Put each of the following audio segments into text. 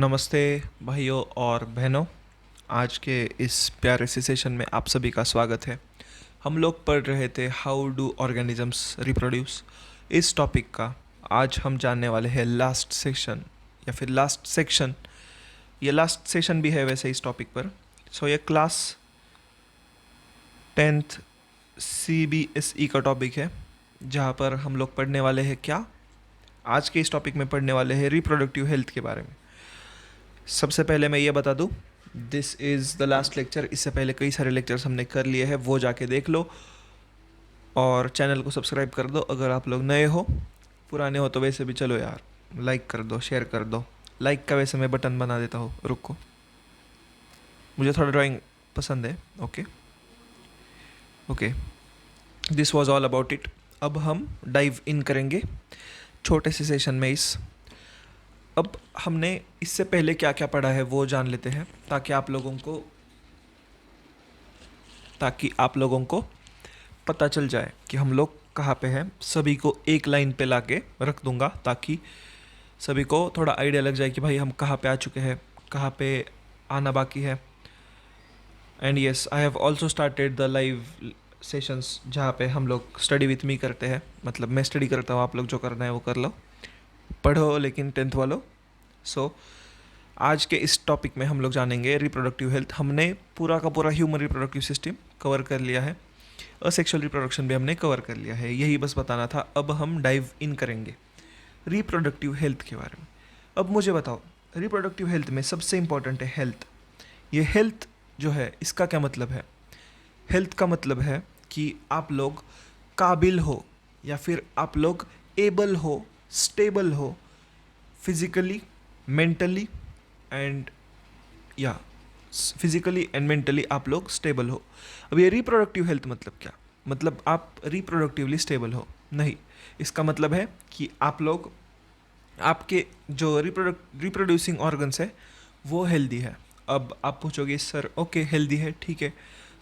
नमस्ते भाइयों और बहनों। आज के इस प्यारे से सेशन में आप सभी का स्वागत है। हम लोग पढ़ रहे थे हाउ डू ऑर्गेनिजम्स रिप्रोड्यूस। इस टॉपिक का आज हम जानने वाले हैं लास्ट सेशन या फिर लास्ट सेक्शन। ये लास्ट सेशन भी है वैसे इस टॉपिक पर। ये क्लास 10th CBSE का टॉपिक है, जहाँ पर हम लोग पढ़ने वाले हैं क्या, आज के इस टॉपिक में पढ़ने वाले हैं रिप्रोडक्टिव हेल्थ के बारे में। सबसे पहले मैं ये बता दूं, this is the last lecture. इससे पहले कई सारे लेक्चर्स हमने कर लिए हैं, वो जाके देख लो और चैनल को सब्सक्राइब कर दो अगर आप लोग नए हो। पुराने हो तो वैसे भी चलो यार, लाइक कर दो, शेयर कर दो। लाइक का वैसे मैं बटन बना देता हूँ, रुको, मुझे थोड़ा ड्राइंग पसंद है। Okay okay, this was all about it. अब हम डाइव इन करेंगे छोटे से सेशन में। अब हमने इससे पहले क्या क्या पढ़ा है वो जान लेते हैं, ताकि आप लोगों को पता चल जाए कि हम लोग कहाँ पे हैं। सभी को एक लाइन पे लाके रख दूंगा ताकि सभी को थोड़ा आइडिया लग जाए कि भाई हम कहाँ पे आ चुके हैं, कहाँ पे आना बाकी है। And yes, I have also started the live sessions जहाँ पे हम लोग स्टडी विथ मी करते हैं। मतलब मैं स्टडी करता हूँ, आप लोग जो करना है वो कर लो, पढ़ो लेकिन 10th वालों। आज के इस टॉपिक में हम लोग जानेंगे रिप्रोडक्टिव हेल्थ। हमने पूरा का पूरा ह्यूमन रिप्रोडक्टिव सिस्टम कवर कर लिया है, असेक्सुअल रिप्रोडक्शन भी हमने कवर कर लिया है, यही बस बताना था। अब हम डाइव इन करेंगे रिप्रोडक्टिव हेल्थ के बारे में। अब मुझे बताओ, रिप्रोडक्टिव हेल्थ में सबसे इम्पॉर्टेंट है हेल्थ। ये हेल्थ जो है, इसका क्या मतलब है? हेल्थ का मतलब है कि आप लोग काबिल हो या फिर आप लोग एबल हो, स्टेबल हो, physically, mentally and physically and mentally आप लोग स्टेबल हो। अब ये रिप्रोडक्टिव हेल्थ मतलब क्या? मतलब आप रिप्रोडक्टिवली स्टेबल हो नहीं, इसका मतलब है कि आप लोग, आपके जो रिप्रोड्यूसिंग ऑर्गन्स है वो हेल्दी है। अब आप पूछोगे सर ओके हेल्दी है, ठीक है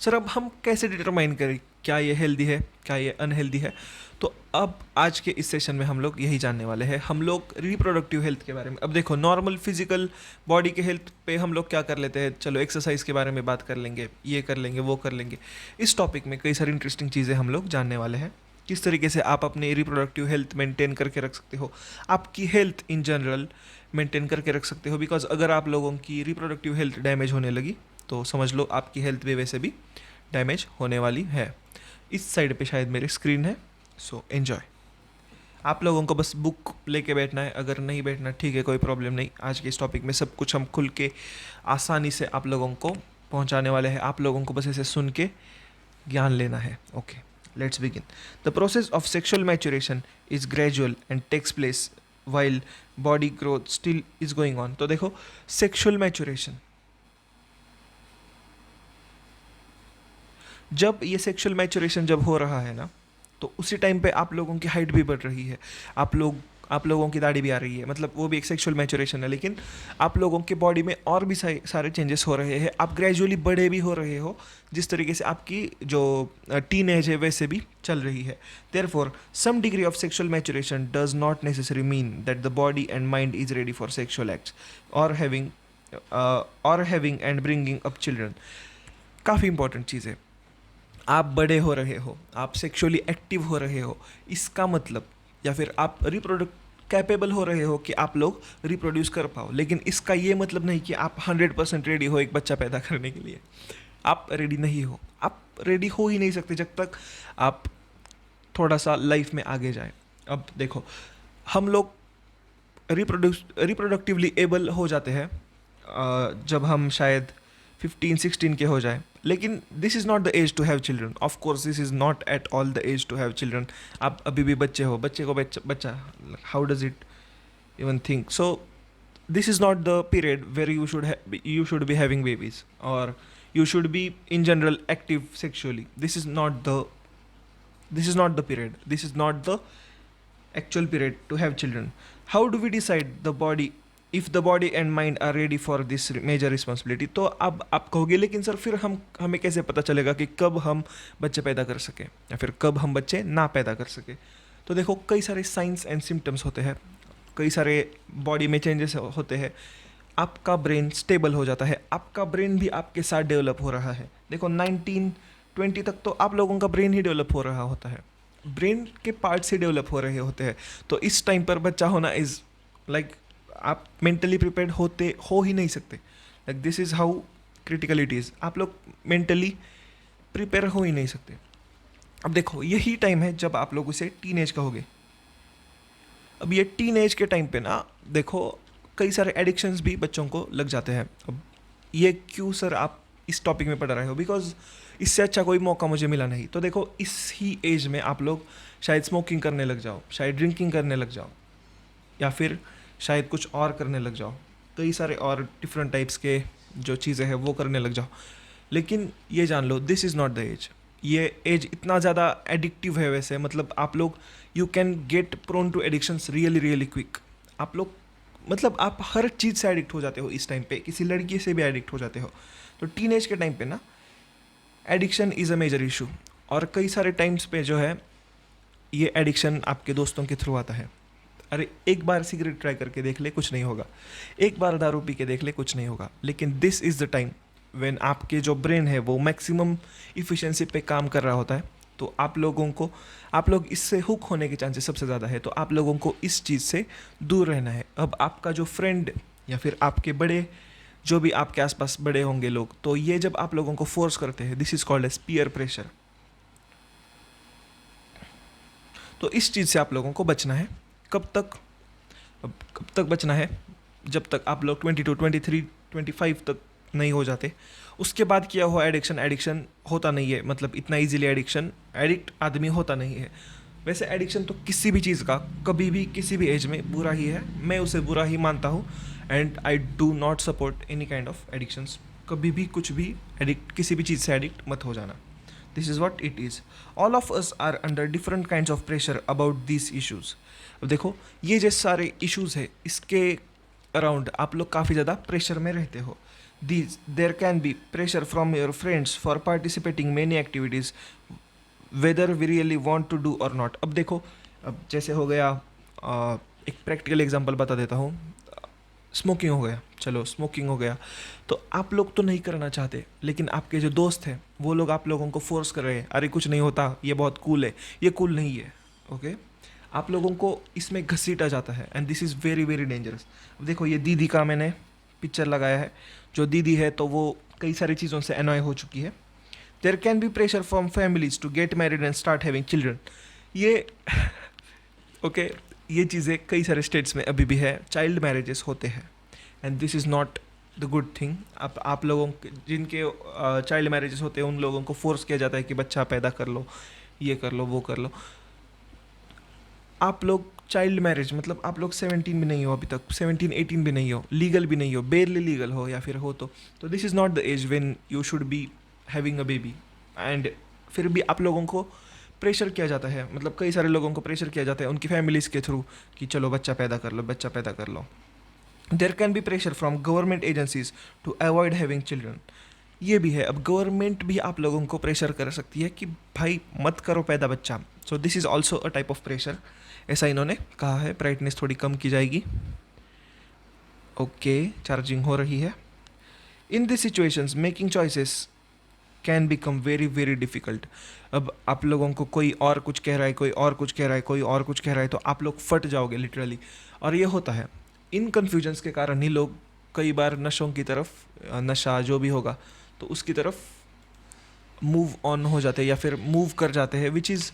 सर, अब हम कैसे डिटरमाइन करें क्या ये हेल्दी है, क्या ये अनहेल्दी है? तो अब आज के इस सेशन में हम लोग यही जानने वाले हैं। हम लोग रिप्रोडक्टिव हेल्थ के बारे में, अब देखो नॉर्मल फिजिकल बॉडी के हेल्थ पे हम लोग क्या कर लेते हैं, चलो एक्सरसाइज के बारे में बात कर लेंगे, ये कर लेंगे, वो कर लेंगे। इस टॉपिक में कई सारी इंटरेस्टिंग चीज़ें हम लोग जानने वाले हैं, किस तरीके से आप अपनी रिप्रोडक्टिव हेल्थ मेंटेन करके रख सकते हो, आपकी हेल्थ इन जनरल मेंटेन करके रख सकते हो। बिकॉज अगर आप लोगों की रिप्रोडक्टिव हेल्थ डैमेज होने लगी तो समझ लो आपकी हेल्थ भी वैसे भी डैमेज होने वाली है। इस साइड पे शायद मेरी स्क्रीन है, सो एन्जॉय। आप लोगों को बस बुक लेके बैठना है, अगर नहीं बैठना ठीक है, कोई प्रॉब्लम नहीं। आज के इस टॉपिक में सब कुछ हम खुल के आसानी से आप लोगों को पहुंचाने वाले हैं। आप लोगों को बस ऐसे सुन के ज्ञान लेना है। Okay, let's begin. The process of sexual maturation is gradual and takes place while body growth still is going on. तो देखो, सेक्शुअल मैच्योरेशन, जब ये सेक्सुअल मैच्योरेशन जब हो रहा है ना, तो उसी टाइम पे आप लोगों की हाइट भी बढ़ रही है, आप लोगों की दाढ़ी भी आ रही है, मतलब वो भी एक सेक्सुअल मैच्योरेशन है। लेकिन आप लोगों के बॉडी में और भी सारे चेंजेस हो रहे हैं, आप ग्रेजुअली बड़े भी हो रहे हो, जिस तरीके से आपकी जो टीन एज है वैसे भी चल रही है। Therefore some degree of sexual maturation does not necessary mean that the body and mind is ready for sexual acts और having and bringing up children. काफ़ी इंपॉर्टेंट चीज़ है, आप बड़े हो रहे हो, आप सेक्सुअली एक्टिव हो रहे हो, इसका मतलब, या फिर आप रिप्रोडक्ट कैपेबल हो रहे हो कि आप लोग रिप्रोड्यूस कर पाओ। लेकिन इसका ये मतलब नहीं कि आप 100% रेडी हो एक बच्चा पैदा करने के लिए। आप रेडी नहीं हो, आप रेडी हो ही नहीं सकते जब तक आप थोड़ा सा लाइफ में आगे जाए। अब देखो, हम लोग रिप्रोडक्टिवली एबल हो जाते हैं जब हम शायद 15-16 के हो जाए। लेकिन this is not the age to have children. Of course this is not at all the age to have children. आप अभी भी बच्चे हो, बच्चे को बच्चा how does it even think? So this is not the period where you should be having babies, or you should be in general active sexually. This is not the period, this is not the actual period to have children. How do we decide the body, if the body and mind are ready for this major responsibility? तो अब आप कहोगे लेकिन sir फिर हमें कैसे पता चलेगा कि कब हम बच्चे पैदा कर सके या फिर कब हम बच्चे ना पैदा कर सके? तो देखो, कई सारे साइंस एंड सिम्टम्स होते हैं, कई सारे बॉडी में चेंजेस होते हैं। आपका ब्रेन स्टेबल हो जाता है, आपका ब्रेन भी आपके साथ डेवलप हो रहा है। देखो 19-20 तक तो आप लोगों का ब्रेन ही डेवलप हो रहा होता है, ब्रेन के पार्ट्स ही डेवलप हो रहे होते हैं। तो इस टाइम पर बच्चा होना इज़ लाइक आप मेंटली प्रिपेयर्ड होते हो ही नहीं सकते। Like this is how critical it is, आप लोग मेंटली प्रिपेयर हो ही नहीं सकते। अब देखो यही टाइम है जब आप लोग उसे टीनेज कहोगे। अब ये टीनेज के टाइम पे ना देखो कई सारे एडिक्शंस भी बच्चों को लग जाते हैं। अब ये क्यों सर आप इस टॉपिक में पढ़ रहे हो, बिकॉज इससे अच्छा कोई मौका मुझे मिला नहीं। तो देखो इस ही एज में आप लोग शायद स्मोकिंग करने लग जाओ, शायद ड्रिंकिंग करने लग जाओ, या फिर शायद कुछ और करने लग जाओ, कई सारे और डिफरेंट टाइप्स के जो चीज़ें हैं वो करने लग जाओ। लेकिन ये जान लो this is not the age. ये एज इतना ज़्यादा एडिक्टिव है वैसे, मतलब आप लोग you can get prone to addictions really really quick. आप लोग मतलब आप हर चीज़ से एडिक्ट हो जाते हो इस टाइम पे, किसी लड़की से भी एडिक्ट हो जाते हो। तो टीनेज के टाइम पे ना addiction is a major issue. और कई सारे टाइम्स पे जो है ये एडिक्शन आपके दोस्तों के थ्रू आता है। अरे एक बार सिगरेट ट्राई करके देख ले, कुछ नहीं होगा। एक बार दारू पी के देख ले, कुछ नहीं होगा। लेकिन this is the time when आपके जो ब्रेन है वो मैक्सिमम इफ़िशिएंसी पे काम कर रहा होता है। तो आप लोग इससे हुक होने के चांसेस सबसे ज़्यादा है। तो आप लोगों को इस चीज़ से दूर रहना है। अब आपका जो फ्रेंड या फिर आपके बड़े जो भी आपके आसपास बड़े होंगे लोग, तो ये जब आप लोगों को फोर्स करते हैं, this is called as peer pressure. तो इस चीज़ से आप लोगों को बचना है। कब तक? अब कब तक बचना है? जब तक आप लोग 22, 23, 25 तक नहीं हो जाते। उसके बाद किया हुआ एडिक्शन होता नहीं है, मतलब इतना इजीली एडिक्ट आदमी होता नहीं है। वैसे एडिक्शन तो किसी भी चीज़ का कभी भी किसी भी एज में बुरा ही है, मैं उसे बुरा ही मानता हूँ। And I do not support any kind of addictions. कभी भी कुछ भी किसी भी चीज़ से एडिक्ट मत हो जाना। This is what it is. All of us are under different kind of pressure about this issues. अब देखो ये जो सारे इश्यूज़ है इसके अराउंड आप लोग काफ़ी ज़्यादा प्रेशर में रहते हो। There can be pressure from your friends for participating many activities whether we really want to do और नॉट। अब देखो अब जैसे हो गया एक प्रैक्टिकल एग्जांपल बता देता हूँ। स्मोकिंग हो गया, चलो स्मोकिंग हो गया, तो आप लोग तो नहीं करना चाहते, लेकिन आपके जो दोस्त हैं वो लोग आप लोगों को फोर्स कर रहे हैं, अरे कुछ नहीं होता, ये बहुत कूल है। ये कूल नहीं है, ओके। आप लोगों को इसमें घसीटा जाता है and this is very very dangerous. अब देखो ये दीदी का मैंने पिक्चर लगाया है। जो दीदी है तो वो कई सारी चीज़ों से अनॉय हो चुकी है। There can be pressure from families to get married and start having children. ये ओके ये चीज़ें कई सारे स्टेट्स में अभी भी है, चाइल्ड मैरिजेस होते हैं and this is not the good thing. आप लोगों के जिनके चाइल्ड मैरिजेस होते हैं उन लोगों को फोर्स किया जाता है कि बच्चा पैदा कर लो, ये कर लो, वो कर लो। आप लोग चाइल्ड मैरिज मतलब आप लोग 17 भी नहीं हो, अभी तक 17-18 भी नहीं हो, लीगल भी नहीं हो, बेरली लीगल हो या फिर हो तो this is not the age when you should be having a baby. And फिर भी आप लोगों को प्रेशर किया जाता है, मतलब कई सारे लोगों को प्रेशर किया जाता है उनकी फैमिलीज़ के थ्रू कि चलो बच्चा पैदा कर लो, बच्चा पैदा कर लो। There can be pressure from government agencies to avoid having children. ये भी है, अब गवर्नमेंट भी आप लोगों को प्रेशर कर सकती है कि भाई मत करो पैदा बच्चा। सो this is also a type of pressure, ऐसा इन्होंने कहा है। ब्राइटनेस थोड़ी कम की जाएगी, ओके चार्जिंग हो रही है। In this situations making choices can become very very difficult. अब आप लोगों को कोई और कुछ कह रहा है, कोई और कुछ कह रहा है, कोई और कुछ कह रहा है, तो आप लोग फट जाओगे लिटरली। और ये होता है, इन कन्फ्यूजन्स के कारण ही लोग कई बार नशों की तरफ, नशा जो भी होगा तो उसकी तरफ मूव ऑन हो जाते हैं या फिर मूव कर जाते हैं, which is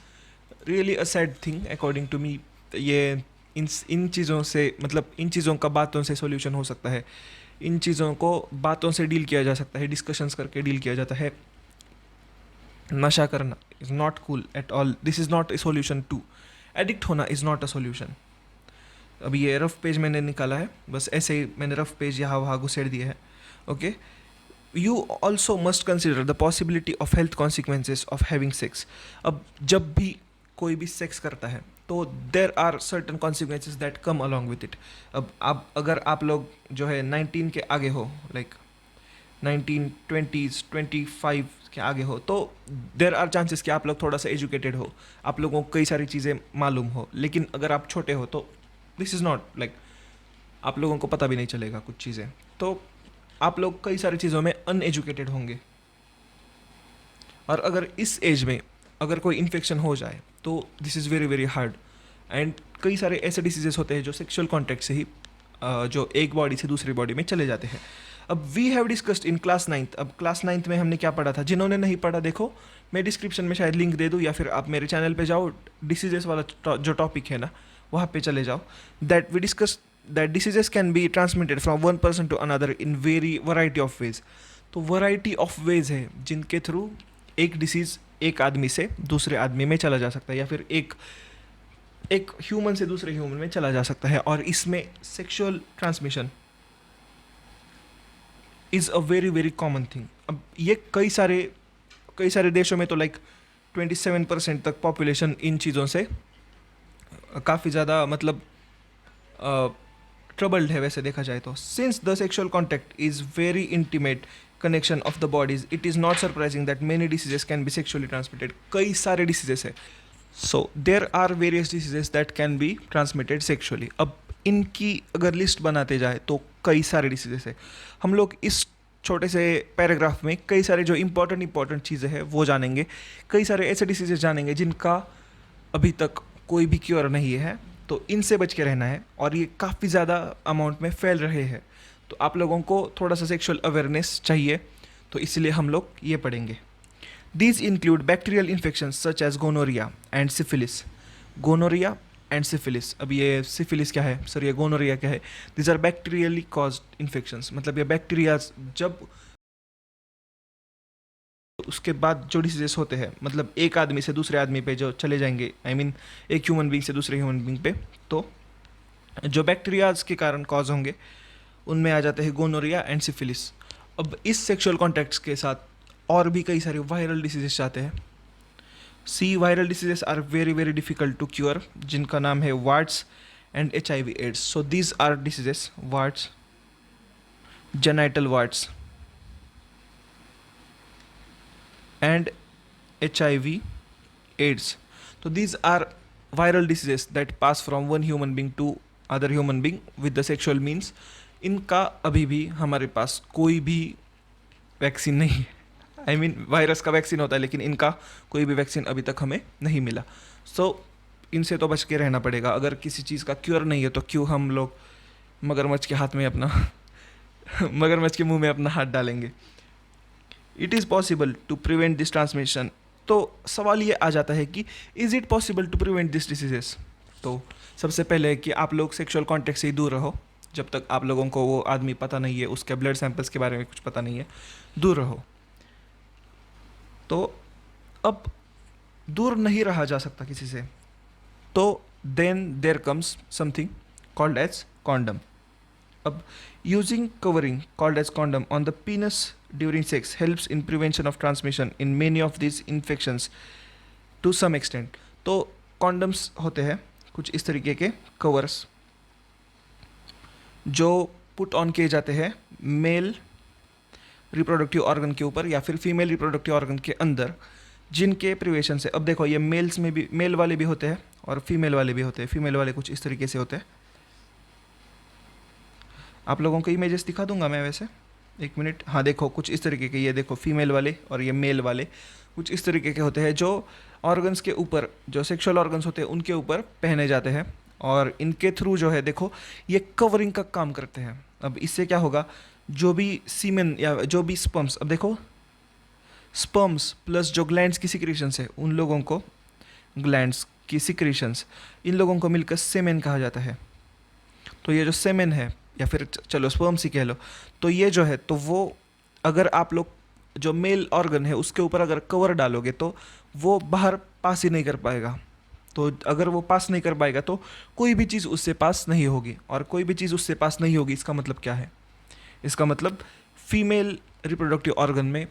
really a sad thing according to me. ये इन चीज़ों से मतलब इन चीज़ों का बातों से सॉल्यूशन हो सकता है, इन चीज़ों को बातों से डील किया जा सकता है, डिस्कशंस करके डील किया जाता है। नशा करना is not cool at all, this is not a solution to addict होना, इज़ नॉट अ सॉल्यूशन। अभी ये रफ पेज मैंने निकाला है, बस ऐसे ही मैंने रफ पेज यहाँ वहाँ घुसेड़ दिया है, okay. You also must consider the possibility of health consequences of having sex. अब जब भी कोई भी सेक्स करता है तो there are certain consequences that come along with it. अब अगर आप लोग जो है 19 के आगे हो, लाइक 1920s 25 के आगे हो, तो देर आर चांसेस कि आप लोग थोड़ा सा एजुकेटेड हो, आप लोगों को कई सारी चीज़ें मालूम हो। लेकिन अगर आप छोटे हो तो दिस इज़ नॉट लाइक आप लोगों को पता भी नहीं चलेगा कुछ चीज़ें। तो आप लोग कई सारी चीज़ों में अनएजुकेटेड होंगे, और अगर इस एज में अगर कोई इन्फेक्शन हो जाए तो this is very very hard. And कई सारे ऐसे डिसीजेस होते हैं जो सेक्सुअल कॉन्टैक्ट से ही जो एक बॉडी से दूसरी बॉडी में चले जाते हैं। अब we have discussed in class 9th। अब क्लास 9th में हमने क्या पढ़ा था? जिन्होंने नहीं पढ़ा देखो, मैं डिस्क्रिप्शन में शायद लिंक दे दूँ, या फिर आप मेरे चैनल पे जाओ, डिसीजेस वाला जो टॉपिक है ना वहाँ पे चले जाओ। That we discuss that diseases can be transmitted from one person to another in very variety of ways. तो वराइटी ऑफ वेज है जिनके थ्रू एक डिसीज़ एक आदमी से दूसरे आदमी में चला जा सकता है, या फिर एक एक ह्यूमन से दूसरे ह्यूमन में चला जा सकता है। और इसमें sexual transmission is a very very common thing. अब ये कई सारे देशों में तो लाइक 27% तक पॉपुलेशन इन चीज़ों से काफ़ी ज़्यादा मतलब ट्रबल्ड है वैसे देखा जाए तो। Since the sexual contact is very intimate connection of the bodies, it is not surprising that many diseases can be sexually transmitted. कई सारे डिसीजेस है, so there are various diseases that can be transmitted sexually. अब इनकी अगर list बनाते जाए तो कई सारे डिसीजेस है। हम लोग इस छोटे से पैराग्राफ में कई सारे जो इंपॉर्टेंट चीज़ें हैं वो जानेंगे। कई सारे ऐसे डिसीजेस जानेंगे जिनका अभी तक कोई भी क्योर नहीं है, तो इनसे बच के रहना है। और ये काफ़ी ज़्यादा अमाउंट में फैल रहे हैं, तो आप लोगों को थोड़ा सा सेक्सुअल अवेयरनेस चाहिए, तो इसलिए हम लोग ये पढ़ेंगे। These include bacterial infections such as gonorrhea and syphilis. Gonorrhea and syphilis. अब ये syphilis क्या है सर, ये gonorrhea क्या है? These are bacterially caused infections. मतलब ये बैक्टीरिया जब उसके बाद जो डिसीजेस होते हैं, मतलब एक आदमी से दूसरे आदमी पे जो चले जाएंगे, आई मीन एक ह्यूमन बींग से दूसरे ह्यूमन बींग पे, तो जो बैक्टीरियाज के कारण कॉज होंगे उनमें आ जाते हैं गोनोरिया एंड सिफिलिस। अब इस सेक्सुअल कॉन्टैक्ट्स के साथ और भी कई सारे वायरल डिसीजेस आते हैं। See viral diseases are very very difficult to cure, जिनका नाम है warts and HIV AIDS. So these are diseases warts, genital warts and HIV AIDS. So these are viral diseases that pass from one human being to other human being with the sexual means. इनका अभी भी हमारे पास कोई भी vaccine नहीं है। I mean virus का vaccine होता है, लेकिन इनका कोई भी वैक्सीन अभी तक हमें नहीं मिला। सो इनसे तो बच के रहना पड़ेगा। अगर किसी चीज़ का क्योर नहीं है तो क्यों हम लोग मगरमच्छ के हाथ में अपना मगरमच्छ के मुंह में अपना हाथ डालेंगे। It is possible to prevent this transmission. तो सवाल ये आ जाता है कि is it possible to prevent this diseases. तो सबसे पहले कि आप लोग सेक्सुअल कॉन्टैक्ट से ही दूर रहो। जब तक आप लोगों को वो आदमी पता नहीं है, उसके ब्लड सैंपल्स के बारे में कुछ पता नहीं है, दूर रहो। तो अब दूर नहीं रहा जा सकता किसी से, तो then there comes something called as condom. अब using covering called as condom on the penis during sex helps in prevention of transmission in many of this infections to some extent. तो कॉन्डम्स होते हैं कुछ इस तरीके के covers जो put on किए जाते हैं मेल रिप्रोडक्टिव ऑर्गन के ऊपर या फिर फीमेल रिप्रोडक्टिव ऑर्गन के अंदर, जिनके प्रिवेशन से, अब देखो ये मेल्स में भी, मेल वाले भी होते हैं और फीमेल वाले भी होते हैं। फीमेल वाले कुछ इस तरीके से होते हैं। आप लोगों को इमेजेस दिखा दूंगा मैं वैसे, एक मिनट। हाँ देखो कुछ इस तरीके के, ये देखो फीमेल वाले और ये मेल वाले कुछ इस तरीके के होते हैं, जो ऑर्गन्स के ऊपर, जो सेक्सुअल ऑर्गन्स होते हैं उनके ऊपर पहने जाते हैं, और इनके थ्रू जो है देखो ये कवरिंग का काम करते हैं। अब इससे क्या होगा, जो भी सीमेन या जो भी स्पर्म्स, अब देखो स्पर्म्स प्लस जो ग्लैंड्स की सिक्रीशंस है, उन लोगों को, ग्लैंड्स की सिक्रीशंस, इन लोगों को मिलकर सेमेन कहा जाता है। तो ये जो सेमेन है, या फिर चलो स्पर्म्स ही कह लो, तो ये जो है, तो वो अगर आप लोग जो मेल ऑर्गन है उसके ऊपर अगर कवर डालोगे तो वो बाहर पास ही नहीं कर पाएगा। तो अगर वो पास नहीं कर पाएगा तो कोई भी चीज़ उससे पास नहीं होगी, और कोई भी चीज़ उससे पास नहीं होगी इसका मतलब क्या है, इसका मतलब फीमेल रिप्रोडक्टिव ऑर्गन में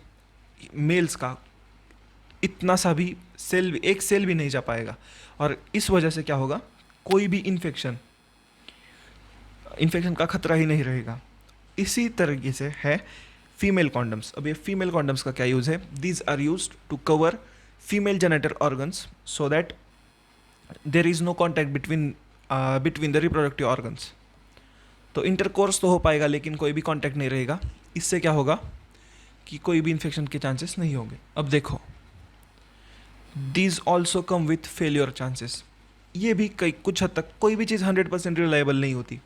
मेल्स का इतना सा भी सेल, एक सेल भी नहीं जा पाएगा, और इस वजह से क्या होगा, कोई भी इन्फेक्शन का खतरा ही नहीं रहेगा। इसी तरीके से है फीमेल कॉन्डम्स। अब ये फीमेल कॉन्डम्स का क्या यूज़ है, these are used to cover female genital organs so that there is no contact between the reproductive organs. तो तो इंटरकोर्स तो हो पाएगा लेकिन कोई भी कांटेक्ट नहीं रहेगा। इससे क्या होगा कि कोई भी इन्फेक्शन के चांसेस नहीं होंगे। अब देखो, these also come with failure chances. ये भी कई कुछ हद तक, कोई भी चीज़ 100% रिलायबल नहीं होती,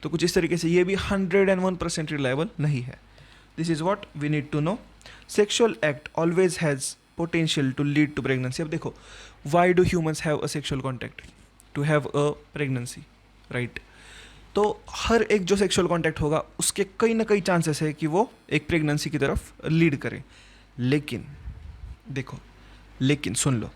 तो कुछ इस तरीके से ये भी 101% रिलायबल नहीं है। This is what we need to know. Sexual act always has potential to lead to pregnancy. अब देखो, why do humans have a sexual contact? To have a pregnancy, right? तो हर एक जो सेक्सुअल कॉन्टैक्ट होगा उसके कई ना कई चांसेस है कि वो एक प्रेगनेंसी की तरफ लीड करे। लेकिन देखो, लेकिन सुन लो,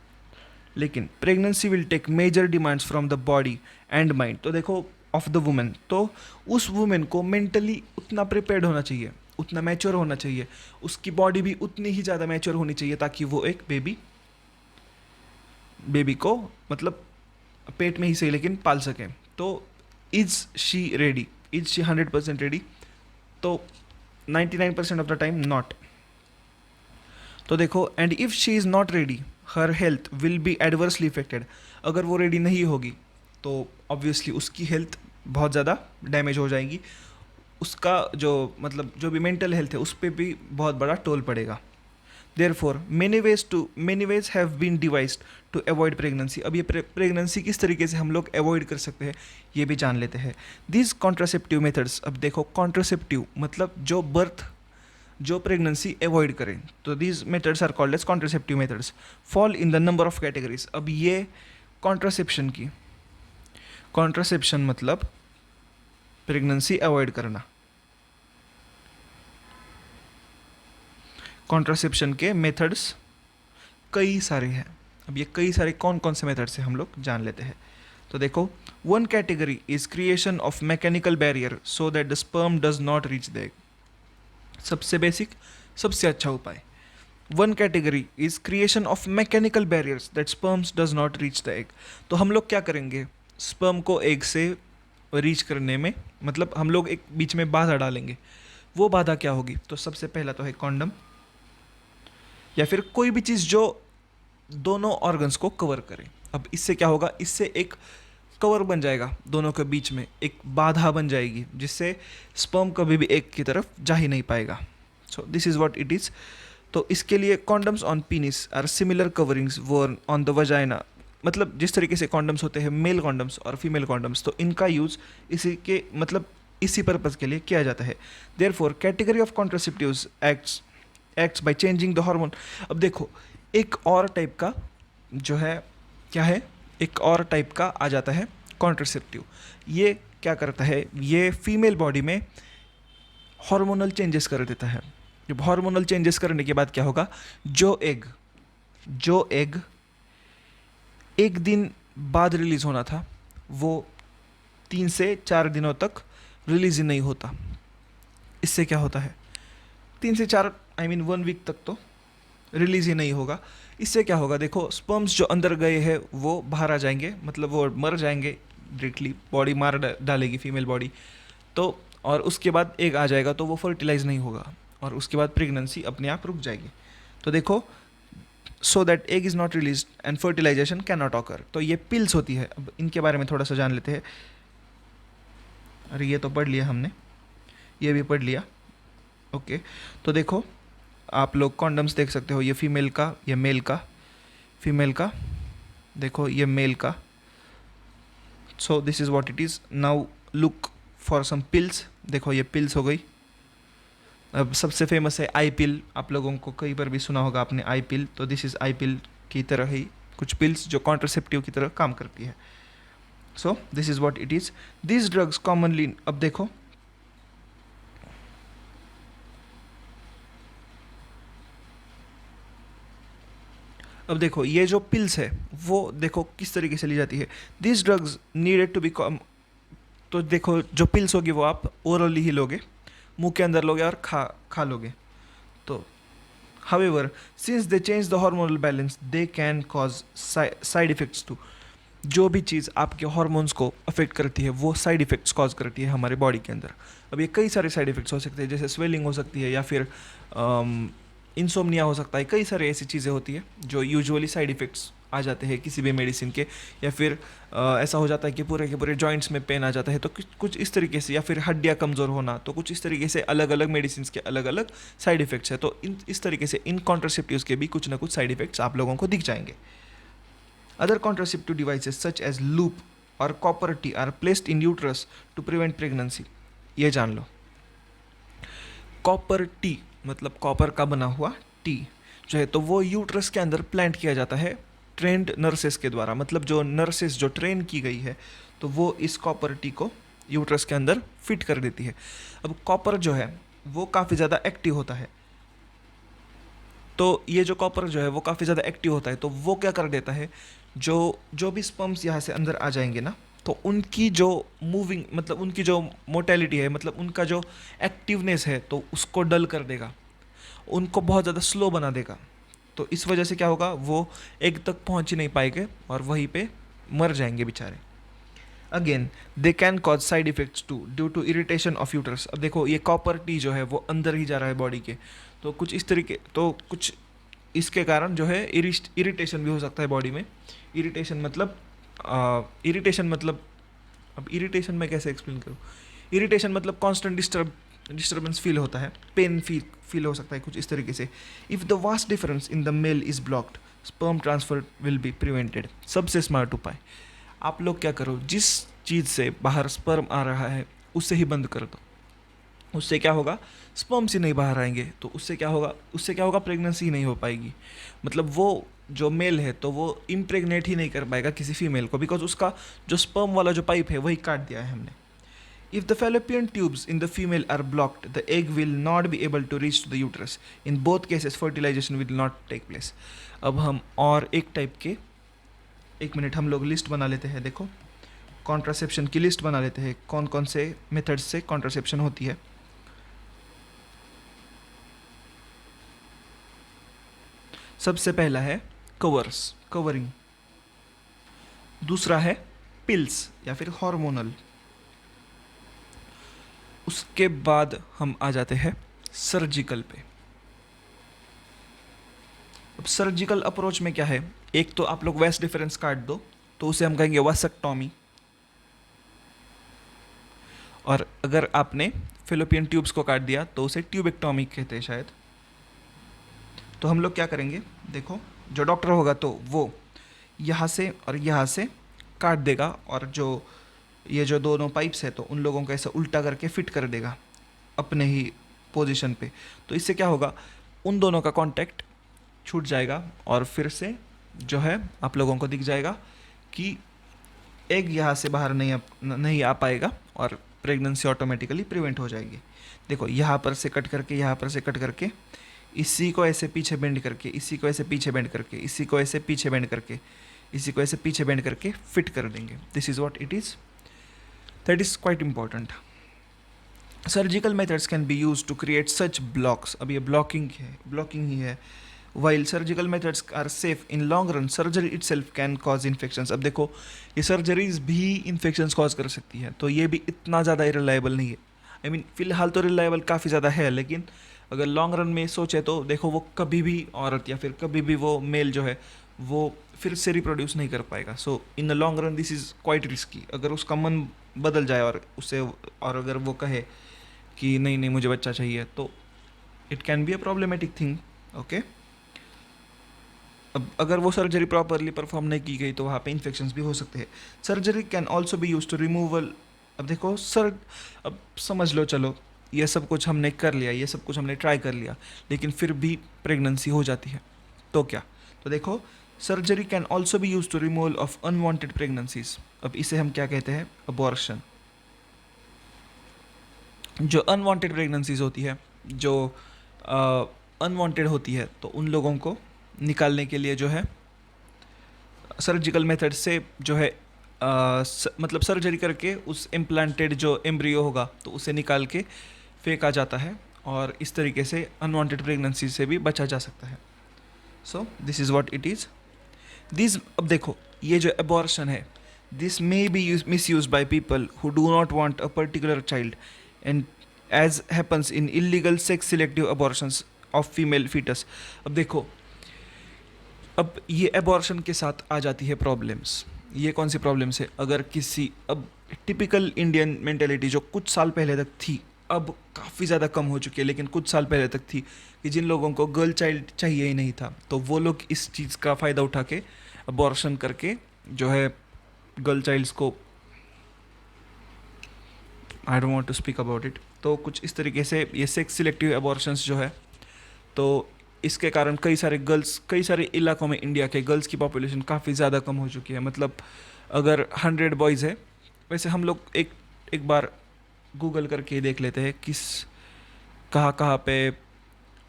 लेकिन pregnancy will take major demands from the body and mind. तो देखो, ऑफ द वुमेन, तो उस वुमेन को मेंटली उतना प्रिपेयर्ड होना चाहिए, उतना मैच्योर होना चाहिए, उसकी बॉडी भी उतनी ही ज़्यादा मैच्योर होनी चाहिए ताकि वो एक बेबी को मतलब पेट में ही सही लेकिन पाल सकें। तो is she ready? Is she 100% ready? तो 99% ऑफ द टाइम नॉट। तो देखो, and if she is not ready her health will be adversely affected. अगर वो रेडी नहीं होगी तो ऑब्वियसली उसकी हेल्थ बहुत ज़्यादा डैमेज हो जाएगी, उसका जो मतलब जो भी मेंटल हेल्थ है उस पर भी बहुत बड़ा टोल पड़ेगा। Therefore, many ways have been devised to avoid pregnancy. अब ये प्रेगनेंसी किस तरीके से हम लोग अवॉइड कर सकते हैं ये भी जान लेते हैं। These contraceptive methods, अब देखो कॉन्ट्रासेप्टिव मतलब जो प्रेगनेंसी अवॉइड करें, तो these methods are called as contraceptive methods, fall in the number of categories. अब ये कॉन्ट्रासेप्शन मतलब प्रेगनेंसी अवॉइड करना। कॉन्ट्रासेप्शन के मेथड्स कई सारे हैं। अब ये कई सारे कौन कौन से मेथड्स से हम लोग जान लेते हैं। तो देखो, one category is creation of mechanical barrier so that the sperm does not reach the egg. सबसे बेसिक, सबसे अच्छा उपाय। One category is creation of mechanical barriers that sperms does not reach the egg. तो हम लोग क्या करेंगे, sperm को एग से रीच करने में मतलब हम लोग एक बीच में बाधा डालेंगे। वो बाधा क्या होगी? तो सबसे पहला तो है कॉन्डम, या फिर कोई भी चीज़ जो दोनों ऑर्गन्स को कवर करे। अब इससे क्या होगा, इससे एक कवर बन जाएगा दोनों के बीच में, एक बाधा बन जाएगी जिससे स्पर्म कभी भी एक की तरफ जा ही नहीं पाएगा। So this is what it is. तो इसके लिए condoms on penis are similar coverings worn on the vagina. मतलब जिस तरीके से कॉन्डम्स होते हैं, मेल कॉन्डम्स और फीमेल कॉन्डम्स, तो इनका यूज़ इसी पर्पज़ के लिए किया जाता है। Therefore category of contraceptives acts by changing the hormone. अब देखो, एक और टाइप का जो है क्या है, एक और टाइप का आ जाता है कॉन्ट्रासेप्टिव। ये क्या करता है, ये फीमेल बॉडी में हार्मोनल चेंजेस कर देता है। जब हार्मोनल चेंजेस करने के बाद क्या होगा, जो एग एक दिन बाद रिलीज़ होना था वो 3 से 4 दिनों तक रिलीज़ ही नहीं होता। इससे क्या होता है, 3 से 4 1 वीक तक तो रिलीज़ ही नहीं होगा। इससे क्या होगा, देखो स्पर्म्स जो अंदर गए हैं वो बाहर आ जाएंगे, मतलब वो मर जाएंगे डायरेक्टली, बॉडी मार डालेगी फीमेल बॉडी। तो और उसके बाद एग आ जाएगा तो वो फर्टिलाइज नहीं होगा और उसके बाद प्रेगनेंसी अपने आप रुक जाएगी। तो देखो, so that egg is not release and fertilization can not occur. तो ये पिल्स होती है। अब इनके बारे में थोड़ा सा जान लेते हैं। अरे ये तो पढ़ लिया हमने, ये भी पढ़ लिया। ओके, तो देखो आप लोग कॉन्डम्स देख सकते हो, ये फीमेल का, ये मेल का, फीमेल का, देखो ये मेल का। So this is what it is. Now look for some pills. देखो ये पिल्स हो गई। अब सबसे फेमस है आई पिल, आप लोगों को कई बार भी सुना होगा आपने आई पिल। तो दिस इज़ आई पिल की तरह ही कुछ पिल्स जो कॉन्ट्रासेप्टिव की तरह काम करती है। So this is what it is. This drugs commonly, अब देखो ये जो पिल्स है वो देखो किस तरीके से ली जाती है। This drugs needed to be, तो देखो जो पिल्स होगी वो आप ओरली ही लोगे, मुंह के अंदर लोगे और खा लोगे। तो however since they change the hormonal balance they can cause side effects too. जो भी चीज़ आपके हार्मोन्स को अफेक्ट करती है वो साइड इफ़ेक्ट्स कॉज करती है हमारे बॉडी के अंदर। अब ये कई सारे साइड इफ़ेक्ट्स हो सकते हैं, जैसे स्वेलिंग हो सकती है या फिर इंसोम्निया हो सकता है। कई सारे ऐसी चीज़ें होती है जो यूजुअली साइड इफ़ेक्ट्स आ जाते हैं किसी भी मेडिसिन के, या फिर ऐसा हो जाता है कि पूरे के पूरे जॉइंट्स में पेन आ जाता है, तो कुछ इस तरीके से, या फिर हड्डियाँ कमज़ोर होना, तो कुछ इस तरीके से अलग अलग मेडिसिन के अलग अलग साइड इफ़ेक्ट्स है। तो इस तरीके से इन कॉन्ट्रासेप्टिव्स के भी कुछ ना कुछ साइड इफ़ेक्ट्स आप लोगों को दिख जाएंगे। Other contraceptive devices such as loop और copper T are placed in uterus to prevent pregnancy. ये जान लो, कॉपर टी मतलब कॉपर का बना हुआ टी जो है, तो वो यूट्रस के अंदर प्लांट किया जाता है ट्रेंड नर्सेस के द्वारा। मतलब जो नर्सेस जो ट्रेन की गई है, तो वो इस कॉपर टी को यूट्रस के अंदर फिट कर देती है। अब कॉपर जो है वो काफ़ी ज़्यादा एक्टिव होता है, तो ये जो कॉपर जो है वो काफ़ी ज़्यादा एक्टिव होता है, तो वो क्या कर देता है, जो जो भी स्पर्म्स यहाँ से अंदर आ जाएंगे ना, तो उनकी जो मूविंग मतलब उनकी जो मोटेलिटी है, मतलब उनका जो एक्टिवनेस है, तो उसको डल कर देगा, उनको बहुत ज़्यादा स्लो बना देगा। तो इस वजह से क्या होगा, वो एग तक पहुंच ही नहीं पाएंगे और वहीं पे मर जाएंगे बेचारे। Again they can cause side effects too due to irritation of uterus. अब देखो ये कॉपर टी जो है वो अंदर ही जा रहा है बॉडी के, तो कुछ इस तरीके, तो कुछ इसके कारण जो है इरिटेशन भी हो सकता है बॉडी में। इरिटेशन मतलब अब इरिटेशन मैं कैसे एक्सप्लेन करूँ। इरिटेशन मतलब कॉन्स्टेंट डिस्टर्बेंस फील होता है, पेन फील हो सकता है कुछ इस तरीके से। If the vast difference in the mail is blocked, sperm transfer will be prevented. सबसे स्मार्ट उपाय, आप लोग क्या करो, जिस चीज़ से बाहर स्पर्म आ रहा है उससे ही बंद कर दो। उससे क्या होगा, स्पर्म से नहीं बाहर आएंगे, तो उससे क्या होगा प्रेगनेंसी ही नहीं हो पाएगी। मतलब वो जो मेल है तो वो इम्प्रेगनेट ही नहीं कर पाएगा किसी फीमेल को, बिकॉज उसका जो स्पर्म वाला जो पाइप है वही काट दिया है हमने। If the fallopian tubes in the female are blocked, the egg will not be able to reach to the uterus. In both cases, fertilization will not take place. अब हम और एक टाइप के, एक मिनट हम लोग लिस्ट बना लेते हैं। देखो कॉन्ट्रासेप्शन की लिस्ट बना लेते हैं, कौन कौन से मेथड्स से कॉन्ट्रासेप्शन होती है। सबसे पहला है कवरिंग। दूसरा है पिल्स या फिर हार्मोनल। उसके बाद हम आ जाते हैं सर्जिकल पे। अब सर्जिकल अप्रोच में क्या है, एक तो आप लोग वेस्ट डिफरेंस काट दो, तो उसे हम कहेंगे वासेक्टॉमी। और अगर आपने फेलोपियन ट्यूब्स को काट दिया तो उसे ट्यूबेक्टॉमी कहते हैं शायद। तो हम लोग क्या करेंगे, देखो जो डॉक्टर होगा तो वो यहाँ से और यहाँ से काट देगा, और जो ये जो दोनों पाइप्स है तो उन लोगों को ऐसा उल्टा करके फिट कर देगा अपने ही पोजीशन पे। तो इससे क्या होगा, उन दोनों का कांटेक्ट छूट जाएगा और फिर से जो है आप लोगों को दिख जाएगा कि एग यहाँ से बाहर नहीं आ पाएगा और प्रेगनेंसी ऑटोमेटिकली प्रिवेंट हो जाएगी। देखो यहाँ पर से कट करके, यहाँ पर से कट करके, इसी को ऐसे पीछे बेंड करके, इसी को ऐसे पीछे बेंड करके, इसी को ऐसे पीछे बेंड करके, इसी को ऐसे पीछे बेंड करके फिट कर देंगे। This is what it is. That is quite important. Surgical methods can be used to create such blocks. अब ये blocking ही है। While surgical methods are safe in long run, surgery itself can cause infections. अब देखो ये surgeries भी infections cause कर सकती है, तो ये भी इतना ज़्यादा irreliable नहीं है। फिलहाल तो रिलायबल काफ़ी ज़्यादा है, लेकिन अगर लॉन्ग रन में सोचे तो देखो वो कभी भी औरत या फिर कभी भी वो मेल जो है वो फिर से रिप्रोड्यूस नहीं कर पाएगा। So in the long run this is quite risky. अगर उसका मन बदल जाए और अगर वो कहे कि नहीं मुझे बच्चा चाहिए, तो it can be a problematic thing. Okay, अब अगर वो सर्जरी प्रॉपरली परफॉर्म नहीं की गई तो वहाँ पे इन्फेक्शंस भी हो सकते हैं। Surgery can also be use to removal. अब देखो अब समझ लो, चलो ये सब कुछ हमने कर लिया, ये सब कुछ हमने ट्राई कर लिया, लेकिन फिर भी प्रेगनेंसी हो जाती है, तो क्या। तो देखो surgery can also be use to removal of unwanted pregnancies. अब इसे हम क्या कहते हैं, अबॉर्शन। जो अनवांटेड प्रेगनेंसीज होती है, जो अनवांटेड होती है, तो उन लोगों को निकालने के लिए जो है सर्जिकल मेथड से जो है मतलब सर्जरी करके उस इम्प्लांटेड जो एम्ब्रियो होगा तो उसे निकाल के फेंका जाता है, और इस तरीके से अनवांटेड प्रेगनेंसी से भी बचा जा सकता है। So this is what it is. अब देखो ये जो अबॉर्शन है, this may be misuse by people who do not want a particular child, and as happens in illegal sex selective abortions of female foetus. अब देखो अब ये abortion के साथ आ जाती है प्रॉब्लम्स। ये कौन सी प्रॉब्लम्स है? अगर किसी, अब टिपिकल इंडियन मेंटेलिटी जो कुछ साल पहले तक थी, अब काफ़ी ज़्यादा कम हो चुकी है, लेकिन कुछ साल पहले तक थी, कि जिन लोगों को गर्ल चाइल्ड चाहिए ही नहीं था, तो वो लोग इस चीज़ का फ़ायदा उठा के अबॉर्शन करके जो है गर्ल चाइल्ड्स को, I don't want to speak about it, तो कुछ इस तरीके से ये सेक्स सिलेक्टिव अबॉर्शंस जो है, तो इसके कारण कई सारे इलाकों में इंडिया के गर्ल्स की पॉपुलेशन काफ़ी ज़्यादा कम हो चुकी है। मतलब अगर 100 बॉयज़ है, वैसे हम लोग एक एक बार गूगल करके देख लेते हैं कहाँ कहाँ पे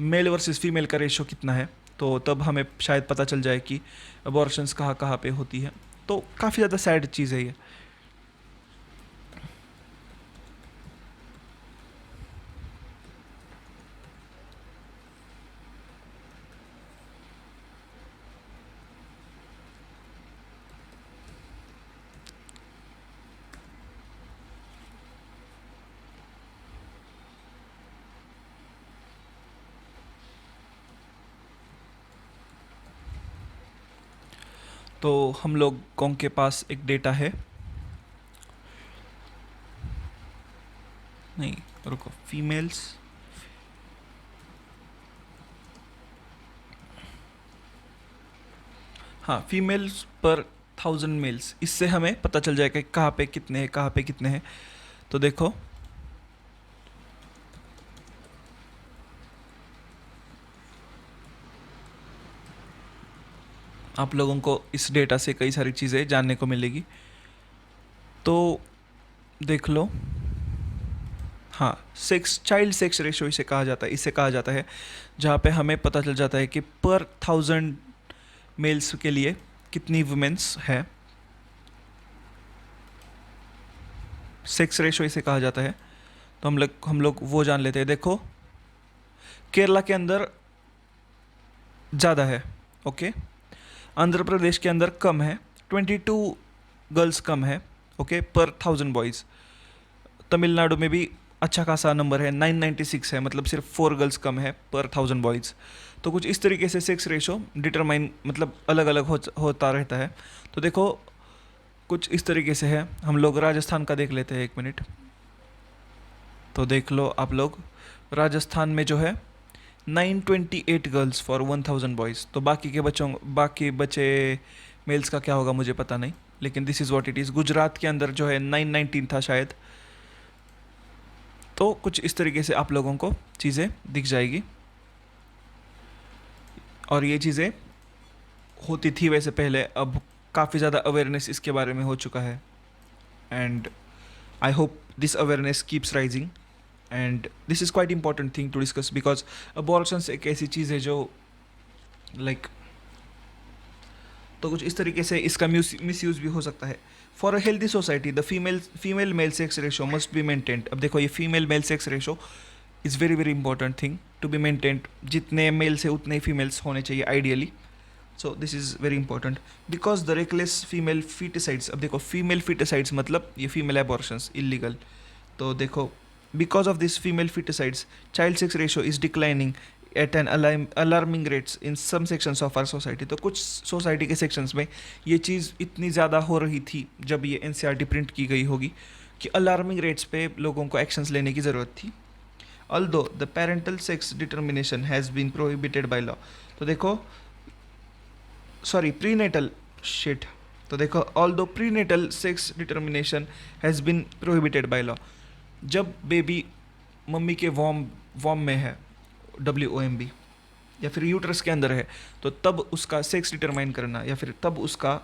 मेल वर्सेस फीमेल का रेशो कितना है, तो तब हमें शायद पता चल जाए कि अबॉर्शंस कहाँ कहाँ पे होती है। तो काफ़ी ज़्यादा सैड चीज़ है ये। तो हम लोगों के पास एक डेटा है, नहीं रुको, फीमेल्स, हाँ फीमेल्स पर 1000 मेल्स, इससे हमें पता चल जाएगा कि कहाँ पे कितने हैं, कहाँ पे कितने हैं। तो देखो, आप लोगों को इस डेटा से कई सारी चीज़ें जानने को मिलेगी। तो देख लो, हाँ चाइल्ड सेक्स रेशो इसे कहा जाता है, जहाँ पे हमें पता चल जाता है कि पर 1000 मेल्स के लिए कितनी वुमेन्स है। सेक्स रेशो इसे कहा जाता है। तो हम लोग वो जान लेते हैं। देखो, केरला के अंदर ज़्यादा है, ओके, आंध्र प्रदेश के अंदर कम है, 22 गर्ल्स कम है, ओके, पर 1000 बॉयज़। तमिलनाडु में भी अच्छा खासा नंबर है, 996 है, मतलब सिर्फ 4 गर्ल्स कम है पर 1000 बॉयज़। तो कुछ इस तरीके से सेक्स रेशो डिटरमाइन, मतलब अलग अलग होता रहता है। तो देखो, कुछ इस तरीके से है। हम लोग राजस्थान का देख लेते हैं, 1 मिनट। तो देख लो आप लोग, राजस्थान में जो है 928 गर्ल्स फॉर 1000 बॉयज़। तो बाकी बचे मेल्स का क्या होगा मुझे पता नहीं, लेकिन this is what it is. Gujarat के अंदर जो है 919 था शायद। तो कुछ इस तरीके से आप लोगों को चीज़ें दिख जाएगी। और ये चीज़ें होती थी वैसे पहले, अब काफ़ी ज़्यादा अवेयरनेस इसके बारे में हो चुका है। And I hope this awareness keeps rising, and this is quite important thing to discuss, because abortions एक ऐसी चीज़ है जो लाइक, तो कुछ इस तरीके से इसका मिसयूज़ भी हो सकता है। For a healthy society the female male sex ratio must be maintained. अब देखो, ये female male sex ratio is very very important thing to be maintained. जितने मेल्स है उतने ही फीमेल्स होने चाहिए ideally. So this is very important because the reckless female feticides. अब देखो, फीमेल फीटिसाइड्स मतलब ये फीमेल एबॉर्शंस इलीगल। तो देखो, because of this female feticides child sex ratio is declining at an alarming rates in some sections of our society. तो कुछ society के sections में ये चीज़ इतनी ज़्यादा हो रही थी जब ये एनसीईआरटी प्रिंट की गई होगी, कि अलार्मिंग रेट्स पे लोगों को एक्शंस लेने की ज़रूरत थी। Although the parental sex determination has been prohibited by law. तो देखो, सॉरी, प्रीनेटल शिट। तो देखो, although prenatal sex determination has been prohibited by law. जब बेबी मम्मी के वॉम में है, WOMB, या फिर यूट्रस के अंदर है, तो तब उसका सेक्स डिटरमाइन करना या फिर तब उसका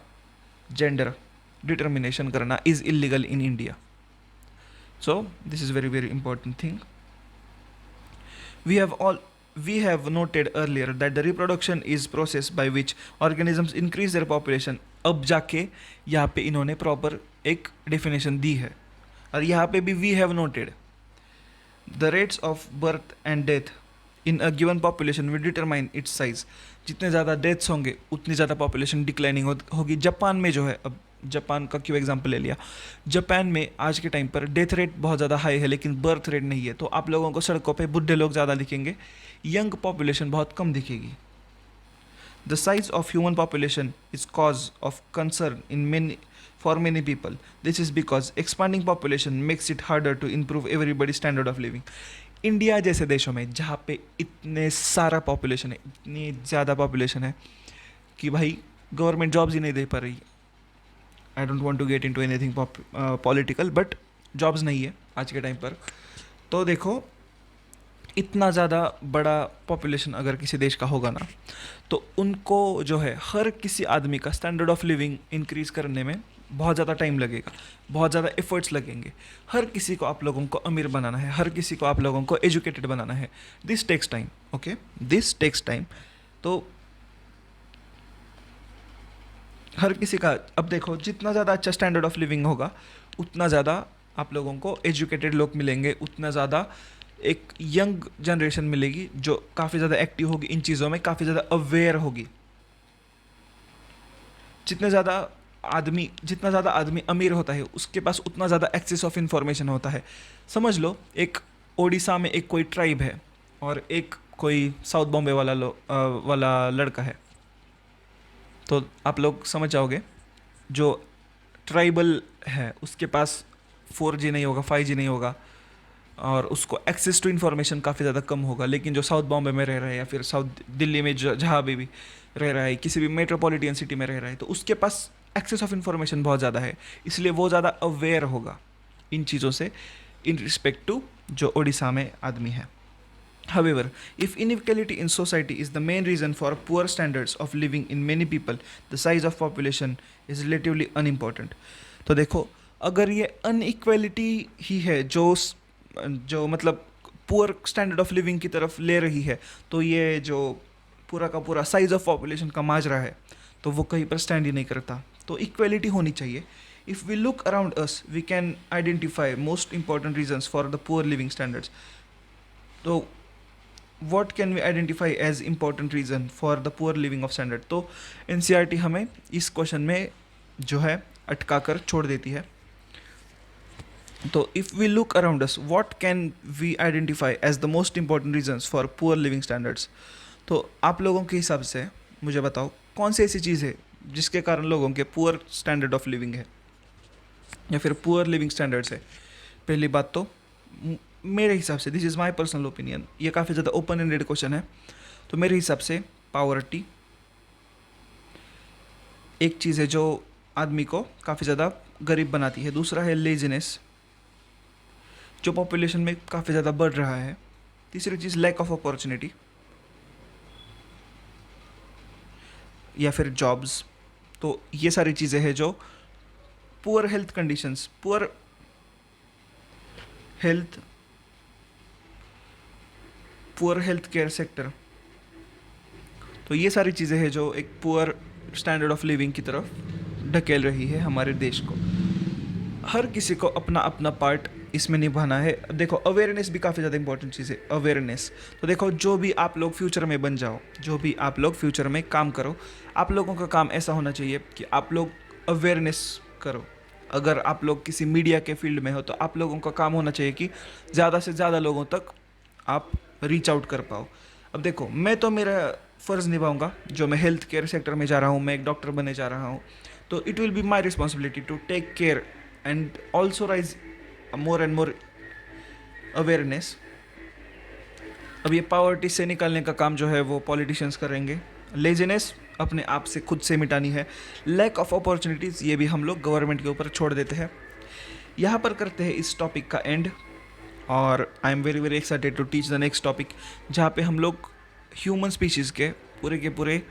जेंडर डिटर्मिनेशन करना is illegal in India. So this is very very important thing. We have noted earlier that the reproduction is process by which organisms increase their population। अब जाके यहाँ पे इन्होंने प्रॉपर एक डेफिनेशन दी है, और यहाँ पे भी we have noted the rates of birth and death in a given population will determine its size। जितने ज़्यादा डेथ्स होंगे उतनी ज़्यादा पॉपुलेशन डिक्लाइनिंग होगी। जापान में जो है, अब जापान का क्यों एग्जांपल ले लिया, जापान में आज के टाइम पर डेथ रेट बहुत ज़्यादा हाई है लेकिन बर्थ रेट नहीं है। तो आप लोगों को सड़कों पे बुढ़े लोग ज़्यादा दिखेंगे, यंग पॉपुलेशन बहुत कम दिखेगी। The size of human population is cause of concern in many for many people. This is because expanding population makes it harder to improve everybody's standard of living. India जैसे देशों में जहाँ पे इतने सारा population है, इतनी ज़्यादा पॉपुलेशन है कि भाई गवर्नमेंट जॉब्स ही नहीं दे पा रही। I don't want to get into anything political, but jobs नहीं है आज के टाइम पर। तो देखो, इतना ज़्यादा बड़ा पॉपुलेशन अगर किसी देश का होगा ना, तो उनको जो है हर किसी आदमी का स्टैंडर्ड ऑफ लिविंग इंक्रीज़ करने में बहुत ज़्यादा टाइम लगेगा, बहुत ज़्यादा एफर्ट्स लगेंगे। हर किसी को आप लोगों को अमीर बनाना है, हर किसी को आप लोगों को एजुकेटेड बनाना है। This takes time, okay, this takes time. तो हर किसी का, अब देखो, जितना ज़्यादा अच्छा स्टैंडर्ड ऑफ लिविंग होगा उतना ज़्यादा आप लोगों को एजुकेटेड लोग मिलेंगे, उतना ज़्यादा एक यंग जनरेशन मिलेगी जो काफ़ी ज़्यादा एक्टिव होगी इन चीज़ों में, काफ़ी ज़्यादा अवेयर होगी। जितना ज़्यादा आदमी अमीर होता है उसके पास उतना ज़्यादा एक्सेस ऑफ इंफॉर्मेशन होता है। समझ लो, एक ओडिशा में एक कोई ट्राइब है और एक कोई साउथ बॉम्बे वाला लड़का है, तो आप लोग समझ जाओगे, जो ट्राइबल है उसके पास 4G नहीं होगा, 5G नहीं होगा और उसको एक्सेस टू इन्फॉर्मेशन काफ़ी ज़्यादा कम होगा। लेकिन जो साउथ बॉम्बे में रह रहा है या फिर साउथ दिल्ली में जहाँ भी रह रहा है, किसी भी मेट्रोपॉलिटन सिटी में रह रहा है, तो उसके पास एक्सेस ऑफ इन्फॉर्मेशन बहुत ज़्यादा है, इसलिए वो ज़्यादा अवेयर होगा इन चीज़ों से इन रिस्पेक्ट टू जो ओडिशा में आदमी है। However, if inequality in society is the main reason for poor standards of living in many people, the size of population is relatively unimportant. तो देखो, अगर ये अनइक्वेलिटी ही है जो मतलब पुअर स्टैंडर्ड ऑफ लिविंग की तरफ ले रही है, तो ये जो पूरा का पूरा साइज ऑफ पॉपुलेशन का माजरा है, तो वो कहीं पर स्टैंड ही नहीं करता। तो इक्वेलिटी होनी चाहिए। If we look around us, we can identify most important reasons for the poor living standards. तो what can we identify as important reason for the poor living of standard? तो NCERT हमें इस question में जो है अटका कर छोड़ देती है। तो if we look around us, what can we identify as the most important reasons for poor living standards? तो आप लोगों के हिसाब से मुझे बताओ, कौन सी ऐसी चीज़ है जिसके कारण लोगों के पुअर स्टैंडर्ड ऑफ लिविंग है या फिर पुअर लिविंग स्टैंडर्ड्स है। पहली बात तो मेरे हिसाब से, this is my personal opinion, ये काफ़ी ज़्यादा ओपन एंडेड क्वेश्चन है, तो मेरे हिसाब से पावर्टी एक चीज़ है जो आदमी को काफ़ी ज़्यादा गरीब बनाती है। दूसरा है लेजीनेस, जो पॉपुलेशन में काफ़ी ज़्यादा बढ़ रहा है। तीसरी चीज़ लैक ऑफ अपॉर्चुनिटी या फिर जॉब्स। तो ये सारी चीज़ें हैं जो poor health conditions, poor health care sector, तो ये सारी चीज़ें हैं जो एक पुअर स्टैंडर्ड ऑफ लिविंग की तरफ ढकेल रही है हमारे देश को। हर किसी को अपना अपना पार्ट इसमें निभाना है। देखो, अवेयरनेस भी काफ़ी ज़्यादा इंपॉर्टेंट चीज़ है, अवेयरनेस। तो देखो, जो भी आप लोग फ्यूचर में बन जाओ, जो भी आप लोग फ्यूचर में काम करो, आप लोगों का काम ऐसा होना चाहिए कि आप लोग अवेयरनेस करो। अगर आप लोग किसी मीडिया के फील्ड में हो तो आप लोगों का काम होना चाहिए कि ज़्यादा से ज़्यादा लोगों तक आप रीच आउट कर पाओ। अब देखो, मैं तो मेरा फ़र्ज़ निभाऊंगा, जो मैं हेल्थ केयर सेक्टर में जा रहा हूँ, मैं एक डॉक्टर बनने जा रहा हूँ, तो it will be my responsibility to take care and also raise more and more awareness. अब ये पावर्टी से निकालने का काम जो है वो पॉलिटिशियंस करेंगे। लेजीनेस अपने आप से खुद से मिटानी है। लैक ऑफ अपॉर्चुनिटीज़, ये भी हम लोग गवर्नमेंट के ऊपर छोड़ देते हैं। यहाँ पर करते हैं इस टॉपिक का एंड, और I am very very excited to teach the next topic, जहाँ पे हम लोग ह्यूमन स्पीशीज़ के पूरे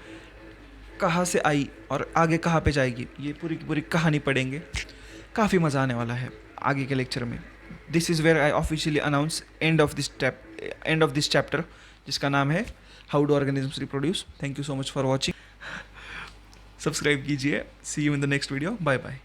कहाँ से आई और आगे कहाँ पे जाएगी, ये पूरी की पूरी कहानी पढ़ेंगे। काफ़ी मज़ा आने वाला है आगे के लेक्चर में। This is where I officially announce end of this chapter, जिसका नाम है how do organisms reproduce. Thank you so much for watching. Subscribe कीजिए। See you in the next video. Bye bye.